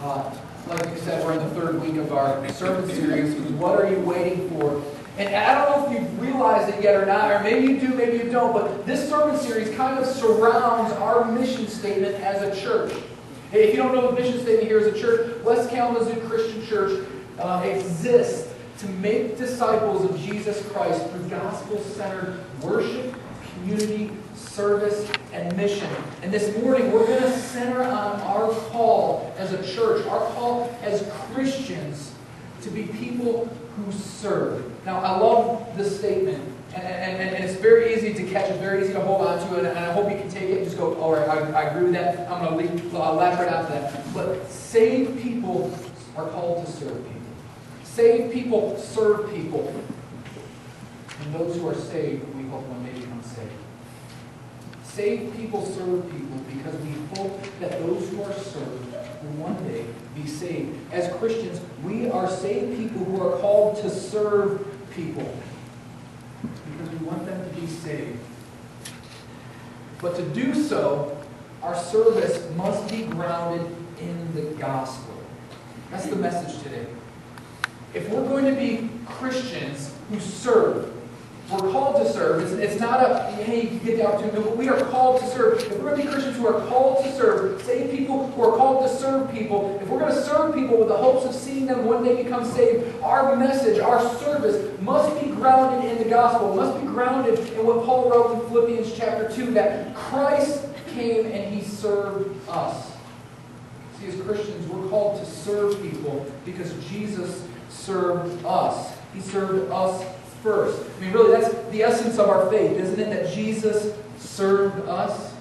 Like I said, we're in the third week of our sermon series. What are you waiting for? And I don't know if you've realized it yet or not, or maybe you do, maybe you don't, but this sermon series kind of surrounds our mission statement as a church. If you don't know the mission statement here as a church, West Kalamazoo Christian Church exists to make disciples of Jesus Christ through gospel-centered worship, community, service, and mission. And this morning, we're going to center on our call as a church, our call as Christians to be people who serve. Now, I love this statement, and it's very easy to catch, it's very easy to hold on to it, and I hope you can take it and just go, all right, I agree with that, I'm going to elaborate on that. But saved people are called to serve people. Saved people serve people. And those who are saved, we hope one day become saved. Saved people serve people because we hope that those who are served will one day be saved. As Christians, we are saved people who are called to serve people because we want them to be saved. But to do so, our service must be grounded in the gospel. That's the message today. If we're going to be Christians who serve, we're called to serve. It's not a, hey, you get the opportunity, but we are called to serve. If we're going to be Christians who are called to serve, saved people who are called to serve people, if we're going to serve people with the hopes of seeing them one day become saved, our message, our service must be grounded in the gospel. It must be grounded in what Paul wrote in Philippians chapter 2, that Christ came and He served us. See, as Christians, we're called to serve people because Jesus served us. He served us first. I mean, really, that's the essence of our faith, isn't it? That Jesus served us.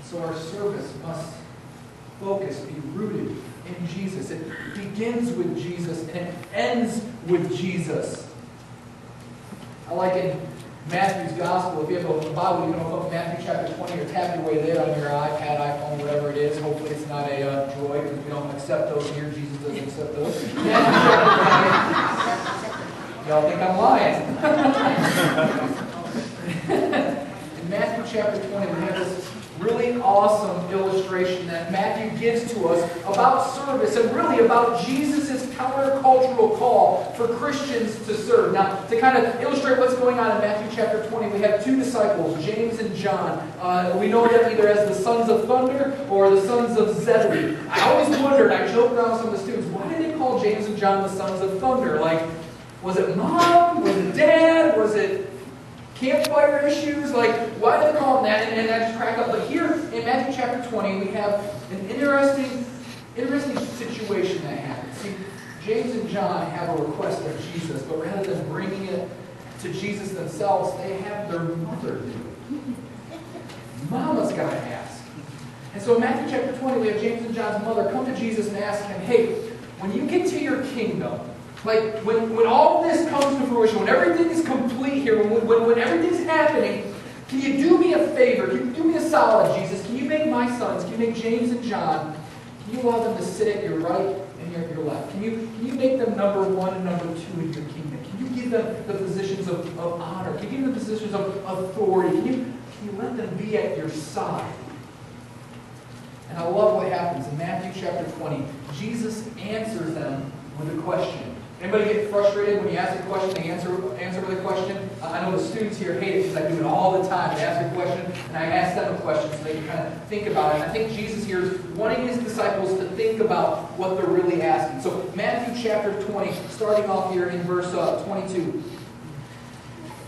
So our service must focus, be rooted in Jesus. It begins with Jesus and it ends with Jesus. I like in Matthew's Gospel, if you have a Bible, you can open up Matthew chapter 20 or tap your way there on your iPad, iPhone, whatever it is. Hopefully it's not a Droid, because we don't accept those here. Jesus doesn't accept those. Y'all think I'm lying. In Matthew chapter 20, we have this really awesome illustration that Matthew gives to us about service and really about Jesus' countercultural call for Christians to serve. Now, to kind of illustrate what's going on in Matthew chapter 20, we have two disciples, James and John. We know them either as the sons of thunder or the sons of Zebedee. I always wondered, I joked around with some of the students, why did they call James and John the sons of thunder? Like, was it mom? Was it dad? Was it campfire issues? Like, why do they call them that? And I just crack up. But here in Matthew chapter 20, we have an interesting situation that happens. See, James and John have a request of Jesus, but rather than bringing it to Jesus themselves, they have their mother do it. Mama's got to ask. And so in Matthew chapter 20, we have James and John's mother come to Jesus and ask him, hey, when you get to your kingdom, like, when all this comes to fruition, when everything is complete here, when everything's happening, can you do me a favor? Can you do me a solid, Jesus? Can you make my sons, can you make James and John, can you allow them to sit at your right and your left? Can you make them number one and number two in your kingdom? Can you give them the positions of honor? Can you give them the positions of authority? Can you let them be at your side? And I love what happens in Matthew chapter 20. Jesus answers them with a question. Anybody get frustrated when you ask a question, they answer with a question? I know the students here hate it because I do it all the time. They ask a question, and I ask them a question so they can kind of think about it. And I think Jesus here is wanting His disciples to think about what they're really asking. So Matthew chapter 20, starting off here in verse 22.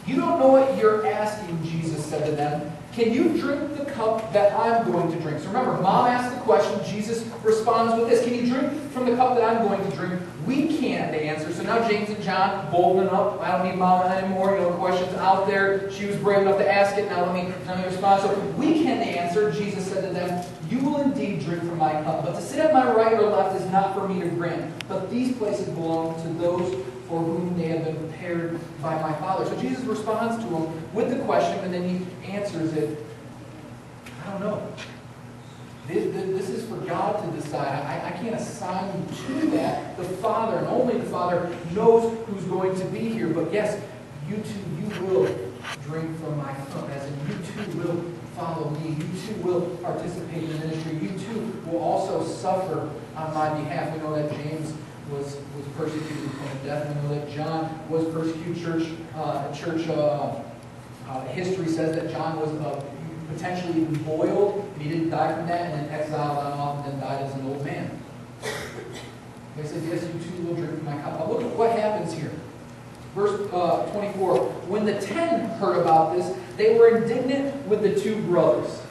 You don't know what you're asking, Jesus said to them. Can you drink the cup that I'm going to drink? So remember, Mom asked the question. Jesus responds with this. Can you drink from the cup that I'm going to drink? We can't, they answer. So now James and John bolden up. I don't need Mom anymore. You know, questions out there. She was brave enough to ask it. Now let me respond. So we can, they answered. Jesus said to them, you will indeed drink from my cup. But to sit at my right or left is not for me to grant. But these places belong to those for whom they have been prepared by my Father. So Jesus responds to him with the question, and then He answers it. I don't know. This is for God to decide. I can't assign you to that. The Father, and only the Father, knows who's going to be here. But yes, you will drink from my cup, as in you too will follow me. You too will participate in the ministry. You too will also suffer on my behalf. We know that James was persecuted to the point of death. We know that John was persecuted. History says that John was potentially even boiled, and he didn't die from that, and then exiled on off, and then died as an old man. He says, yes, you too will drink from my cup. Now look at what happens here. Verse 24, when the 10 heard about this, they were indignant with the two brothers.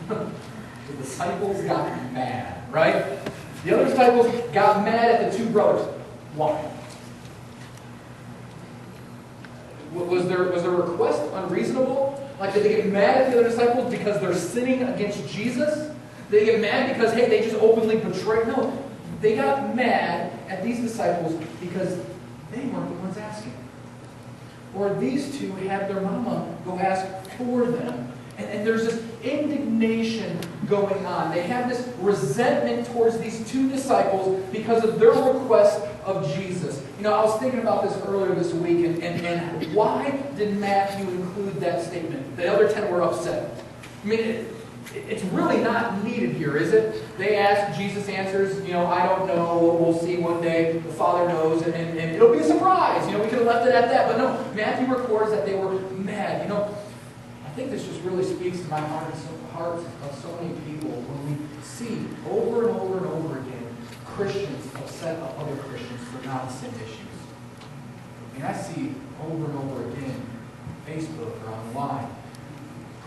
The disciples got mad, right? The other disciples got mad at the two brothers. Why? Was their request unreasonable? Like, did they get mad at the other disciples because they're sinning against Jesus? Did they get mad because, hey, they just openly betrayed? No. They got mad at these disciples because they weren't the ones asking. Or these two had their mama go ask for them. And there's this indignation going on. They have this resentment towards these two disciples because of their request of Jesus. You know, I was thinking about this earlier this week, and why did Matthew include that statement? The other 10 were upset. I mean, it's really not needed here, is it? They ask, Jesus answers, I don't know, we'll see one day, the Father knows, and it'll be a surprise. We could have left it at that, but no, Matthew records that they were mad. I think this just really speaks to my hearts of so many people when we see over and over and over again Christians upset at other Christians for non-sin issues. I mean, I see over and over again, Facebook or online,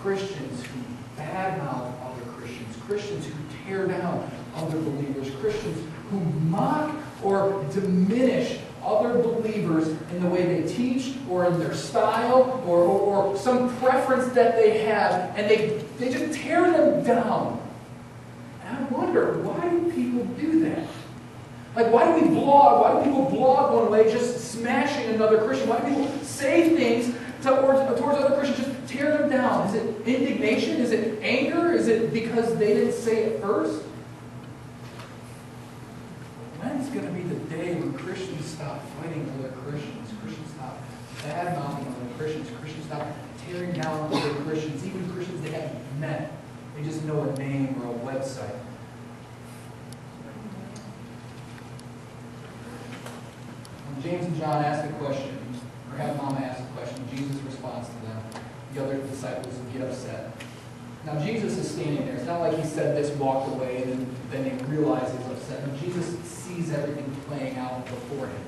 Christians who badmouth other Christians, Christians who tear down other believers, Christians who mock or diminish other believers in the way they teach or in their style or some preference that they have, and they just tear them down. And I wonder, why do people do that? Like, why do we blog? Why do people blog one way, just smashing another Christian? Why do people say things towards other Christians, just tear them down? Is it indignation? Is it anger? Is it because they didn't say it first? When's going to be the day when Christians stop fighting other Christians? Christians stop bad-mouthing other Christians. Christians stop tearing down other Christians, even Christians they haven't met. They just know a name or a website. When James and John ask a question, or have Mama ask a question, Jesus responds to them. The other disciples get upset. Now Jesus is standing there. It's not like he said this, walked away, and then they realize he's upset. And Jesus sees everything playing out before him.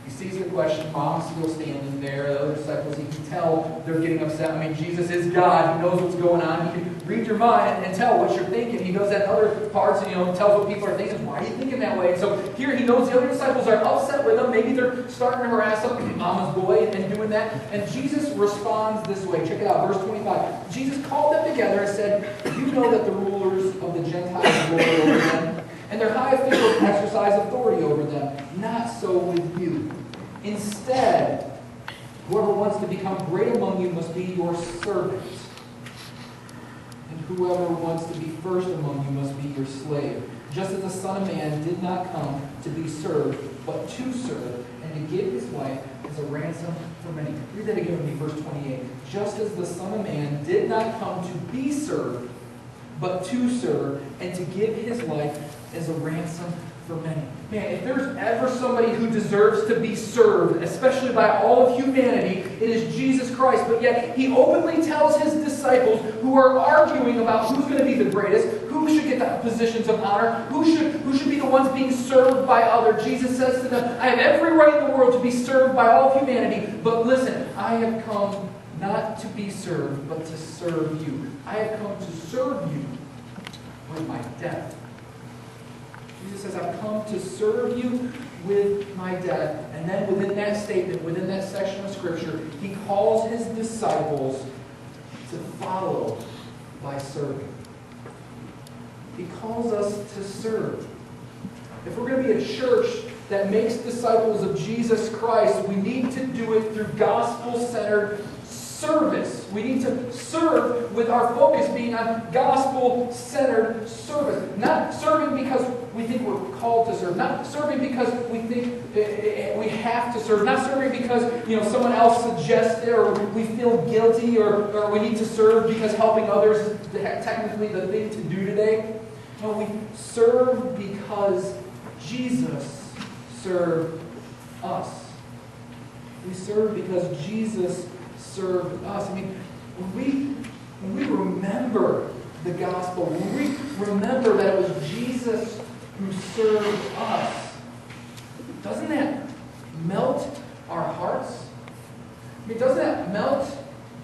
He sees the question. Mom's still standing there. The other disciples, he can tell they're getting upset. I mean, Jesus is God. He knows what's going on. He can read your mind and tell what you're thinking. He knows that in other parts, tells what people are thinking. Why are you thinking that way? And so here he knows the other disciples are upset with him. Maybe they're starting to harass him, Mama's boy, and doing that. And Jesus responds this way. Check it out, verse 25. Jesus called them together and said, "You know that the rulers of the Gentiles lord over them, and their high officials exercise authority over them. Not so with you. Instead, whoever wants to become great among you must be your servant. And whoever wants to be first among you must be your slave. Just as the Son of Man did not come to be served, but to serve, and to give his life as a ransom for many." Read that again with me, verse 28. Just as the Son of Man did not come to be served, but to serve, and to give his life as a ransom for many. Man, if there's ever somebody who deserves to be served, especially by all of humanity, it is Jesus Christ. But yet, he openly tells his disciples who are arguing about who's going to be the greatest, who should get the positions of honor, who should be the ones being served by others. Jesus says to them, "I have every right in the world to be served by all of humanity, but listen, I have come not to be served, but to serve you. I have come to serve you with my death." Jesus says, "I've come to serve you with my death." And then within that statement, within that section of Scripture, he calls his disciples to follow by serving. He calls us to serve. If we're going to be a church that makes disciples of Jesus Christ, we need to do it through gospel-centered service. We need to serve with our focus being on gospel-centered service. Not serving because we think we're called to serve. Not serving because we think we have to serve. Not serving because someone else suggested or we feel guilty or we need to serve because helping others is technically the thing to do today. No, we serve because Jesus served us. We serve because Jesus served us. I mean, when we remember the gospel, when we remember that it was Jesus who served us, doesn't that melt our hearts? I mean, doesn't that melt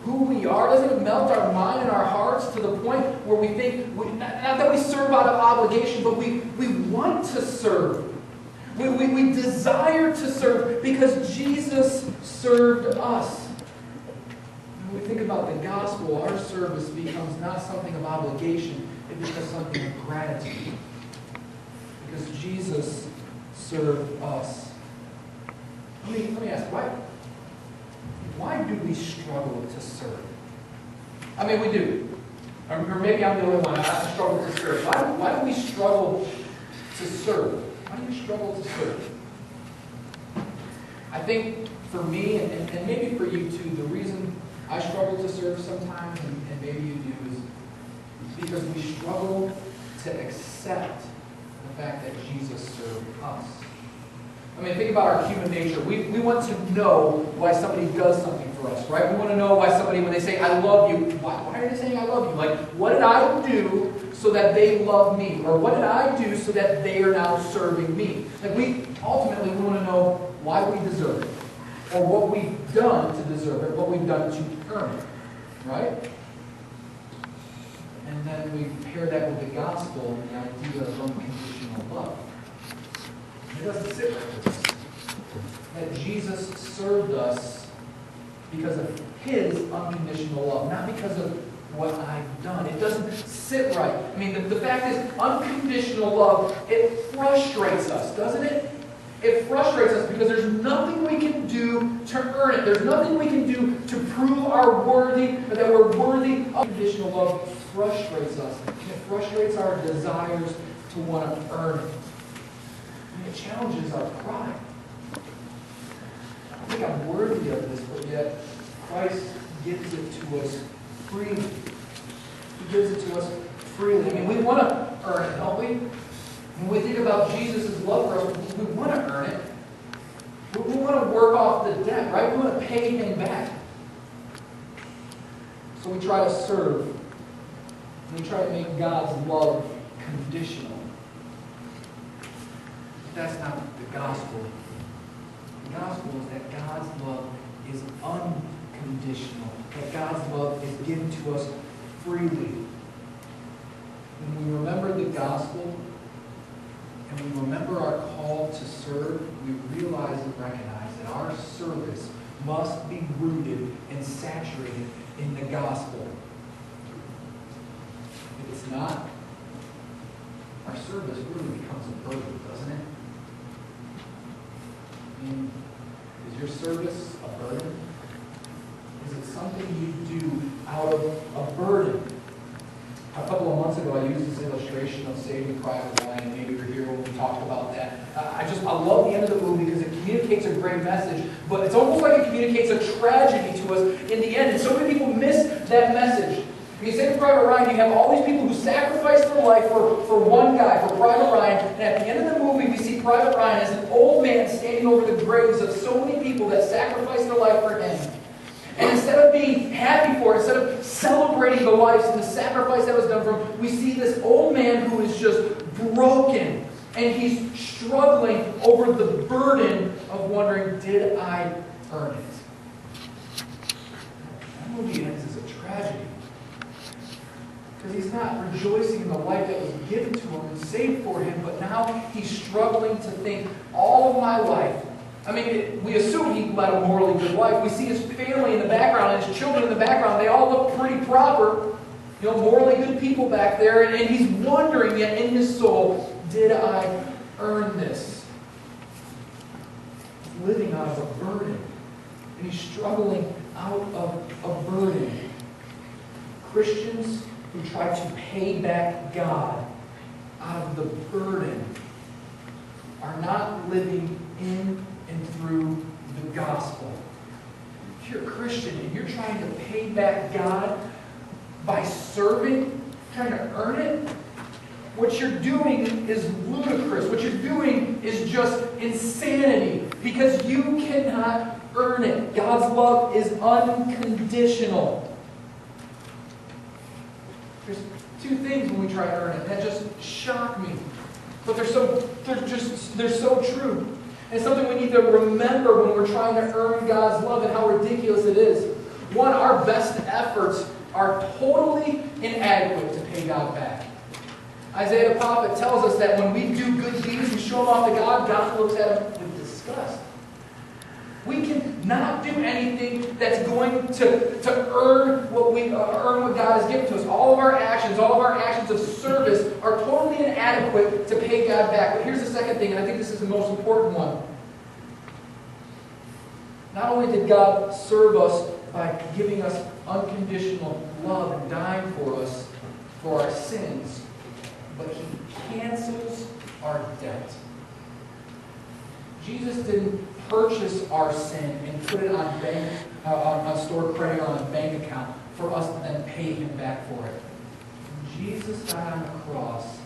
who we are? Doesn't it melt our mind and our hearts to the point where we think, not that we serve out of obligation, but we want to serve. We desire to serve because Jesus served us. When we think about the gospel, our service becomes not something of obligation, it becomes something of gratitude. Because Jesus served us. Let me ask, why do we struggle to serve? I mean, we do. Or maybe I'm the only one. I struggle to serve. Why do we struggle to serve? Why do you struggle to serve? I think for me, and maybe for you too, the reason I struggle to serve sometimes, and maybe you do, is because we struggle to accept the fact that Jesus served us. I mean, think about our human nature. We want to know why somebody does something for us, right? We want to know why somebody, when they say, I love you, why are they saying I love you? Like, what did I do so that they love me? Or what did I do so that they are now serving me? Like, we want to know why we deserve it. Or what we've done to deserve it, what we've done to earn it, right? And then we pair that with the gospel and the idea of unconditional love. It doesn't sit right with us. That Jesus served us because of His unconditional love, not because of what I've done. It doesn't sit right. I mean, the fact is, unconditional love, it frustrates us, doesn't it? It frustrates us because there's nothing we can do to earn it. There's nothing we can do to prove that we're worthy. Unconditional love frustrates us. It frustrates our desires to want to earn it. And it challenges our pride. I think I'm worthy of this, but yet Christ gives it to us freely. He gives it to us freely. I mean, we want to earn it, don't we? When we think about Jesus' love for us, we want to earn it. We want to work off the debt, right? We want to pay Him back. So we try to serve. And we try to make God's love conditional. But that's not the gospel. The gospel is that God's love is unconditional. That God's love is given to us freely. When we remember the gospel, and we remember our call to serve, we realize and recognize that our service must be rooted and saturated in the gospel. If it's not, our service really becomes a burden, doesn't it? I mean, is your service a burden? Is it something you do out of a burden? A couple of months ago, I used this illustration of Saving Private Ryan. Maybe you were here when we talked about that. I love the end of the movie because it communicates a great message, but it's almost like it communicates a tragedy to us in the end. And so many people miss that message. When you Saving Private Ryan, you have all these people who sacrifice their life for one guy, for Private Ryan. And at the end of the movie, we see Private Ryan as an old man standing over the graves of so many people that sacrificed their life for him. And instead of being happy for it, instead of celebrating the lives and the sacrifice that was done for him, we see this old man who is just broken. And he's struggling over the burden of wondering, did I earn it? That movie ends as a tragedy. Because he's not rejoicing in the life that was given to him and saved for him, but now he's struggling to think, all of my life, I mean, we assume he led a morally good life. We see his family in the background and his children in the background. They all look pretty proper. You know, morally good people back there. And he's wondering yet in his soul, did I earn this? He's living out of a burden. And he's struggling out of a burden. Christians who try to pay back God out of the burden are not living in and through the gospel. If you're a Christian and you're trying to pay back God by serving, trying to earn it, what you're doing is ludicrous. What you're doing is just insanity because you cannot earn it. God's love is unconditional. There's two things when we try to earn it that just shock me. But they're so true. And it's something we need to remember when we're trying to earn God's love and how ridiculous it is. One, our best efforts are totally inadequate to pay God back. Isaiah the prophet tells us that when we do good deeds and show them off to God, God looks at them with disgust. We cannot do anything that's going to earn what God has given to us. All of our actions of service are totally inadequate to pay God back. But here's the second thing, and I think this is the most important one. Not only did God serve us by giving us unconditional love and dying for us for our sins, but He cancels our debt. Jesus didn't purchase our sin and put it on stored credit on a bank account for us to then pay Him back for it. When Jesus died on the cross,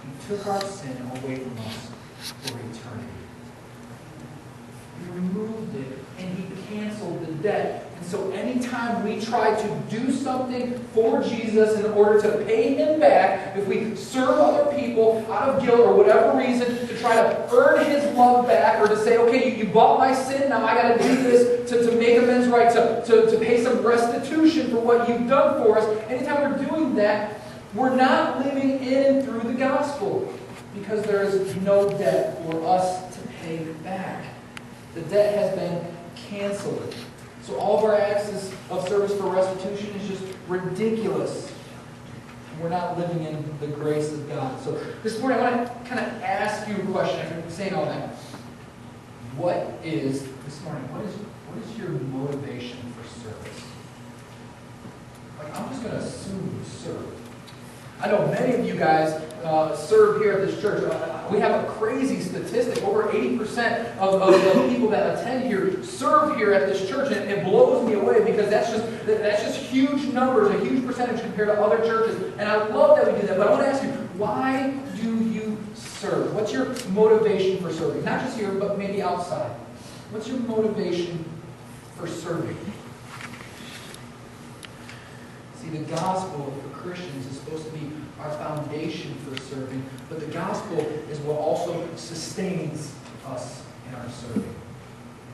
He took our sin away from us for eternity. He removed it and He canceled the debt. And so anytime we try to do something for Jesus in order to pay Him back, if we serve other people out of guilt or whatever reason to try to earn His love back, or to say, okay, you bought my sin, now I got to do this to make amends right, to pay some restitution for what you've done for us. Anytime we're doing that, we're not living in and through the gospel, because there is no debt for us to pay back. The debt has been canceled. So all of our acts of service for restitution is just ridiculous. We're not living in the grace of God. So this morning I want to kind of ask you a question after saying all that. What is your motivation for service? Like, I'm just going to assume you serve. I know many of you guys serve here at this church. We have a crazy statistic. Over 80% of the people that attend here serve here at this church. And it blows me away because that's just huge numbers, a huge percentage compared to other churches. And I love that we do that. But I want to ask you, why do you serve? What's your motivation for serving? Not just here, but maybe outside. What's your motivation for serving? See, the gospel for Christians is supposed to be our foundation for serving, but the gospel is what also sustains us in our serving.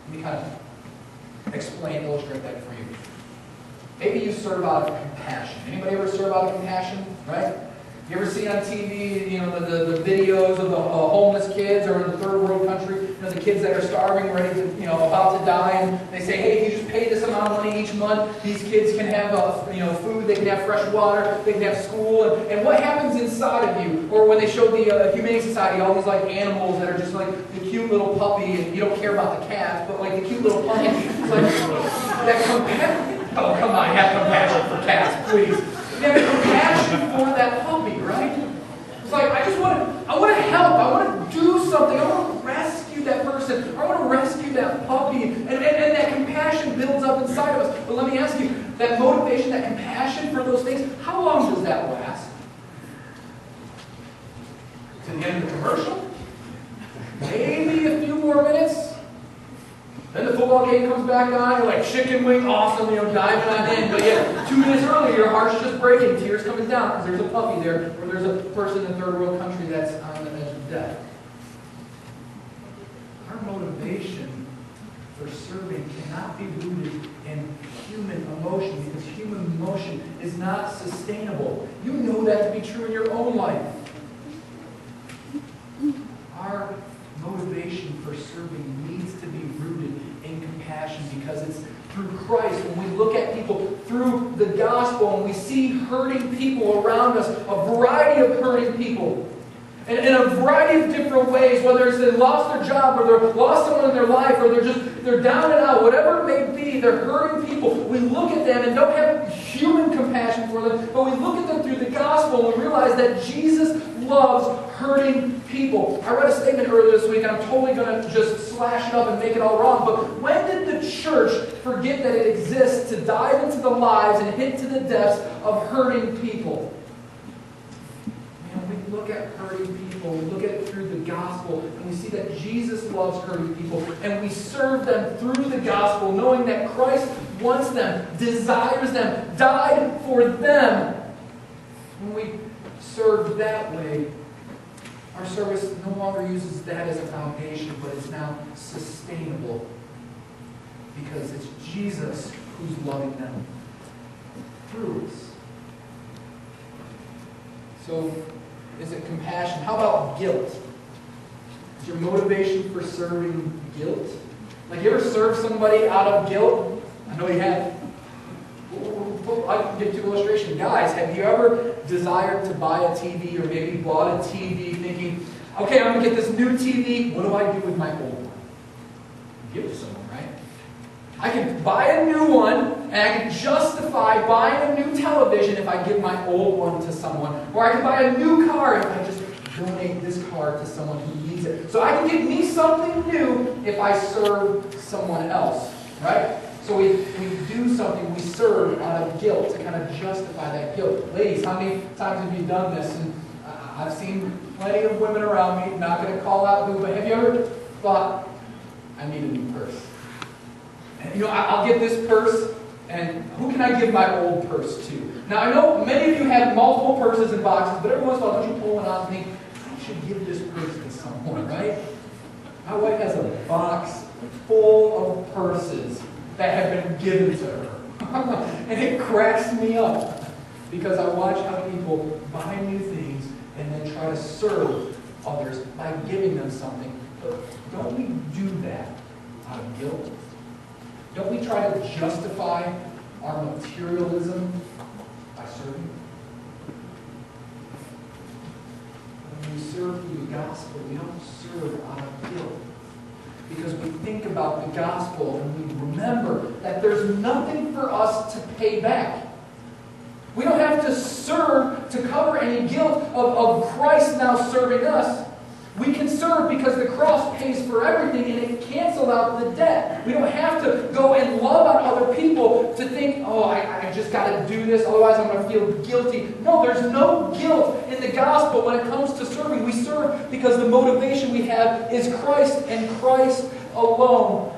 Let me kind of illustrate that for you. Maybe you serve out of compassion. Anybody ever serve out of compassion? Right? You ever see on TV, the videos of the homeless kids, or in the third world country, the kids that are starving, ready to, about to die, and they say, hey, if you just pay this amount of money each month, these kids can have, food, they can have fresh water, they can have school, and what happens inside of you? Or when they show the Humane Society, all these animals that are just like the cute little puppy, and you don't care about the cats, but the cute little puppy, it's like that compassion. Oh, come on, have compassion for cats, please. You have compassion for that puppy, right? It's like, I want to help. I want to do something. I want to rescue that person. I want to rescue that puppy. And that compassion builds up inside of us. But let me ask you, that motivation, that compassion for those things, how long does that last? To the end of the commercial? Maybe a few more minutes? Then the football game comes back on, you're like, chicken wing, awesome, diving on in. But yet, 2 minutes earlier, your heart's just breaking, tears coming down, because there's a puppy there, or there's a person in a third world country that's on the edge of death. Our motivation for serving cannot be rooted in human emotion, because human emotion is not sustainable. You know that to be true in your own life. Our motivation for serving needs to be rooted in compassion, because it's through Christ. When we look at people through the gospel and we see hurting people around us, a variety of hurting people, and in a variety of different ways, whether it's they lost their job, or they're lost someone in their life, or they're down and out, whatever it may be, they're hurting people. We look at them and don't have human compassion for them, but we look at them through the gospel and we realize that Jesus loves hurting people. I read a statement earlier this week, and I'm totally going to just slash it up and make it all wrong, but when did the church forget that it exists to dive into the lives and hit to the depths of hurting people? Man, we look at hurting people, we look at it through the gospel, and we see that Jesus loves hurting people, and we serve them through the gospel, knowing that Christ wants them, desires them, died for them. When we serve that way, our service no longer uses that as a foundation, but it's now sustainable because it's Jesus who's loving them through us. So, is it compassion? How about guilt? Is your motivation for serving guilt? Like, you ever serve somebody out of guilt? I know you have. I can give you an illustration. Guys, have you ever desired to buy a TV or maybe bought a TV thinking, okay, I'm going to get this new TV. What do I do with my old one? Give it to someone, right? I can buy a new one, and I can justify buying a new television if I give my old one to someone. Or I can buy a new car if I just donate this car to someone who needs it. So I can get me something new if I serve someone else, right? So we do something, we serve out of guilt to kind of justify that guilt. Ladies, how many times have you done this? And I've seen plenty of women around me, not going to call out who, but have you ever thought, I need a new purse? And, I'll get this purse, and who can I give my old purse to? Now, I know many of you have multiple purses and boxes, but every once in a while, don't you pull one out and think, I should give this purse to someone, right? My wife has a box full of purses that have been given to her. And it cracks me up because I watch how people buy new things and then try to serve others by giving them something. But don't we do that out of guilt? Don't we try to justify our materialism by serving? When we serve through the gospel, we don't serve out of guilt. Because we think about the gospel and we remember that there's nothing for us to pay back. We don't have to serve to cover any guilt of Christ now serving us. We can serve because the cross pays for everything and it canceled out the debt. We don't have to go and love on other people to think, oh, I just got to do this, otherwise I'm going to feel guilty. No, there's no guilt in the gospel when it comes to serving. We serve because the motivation we have is Christ and Christ alone.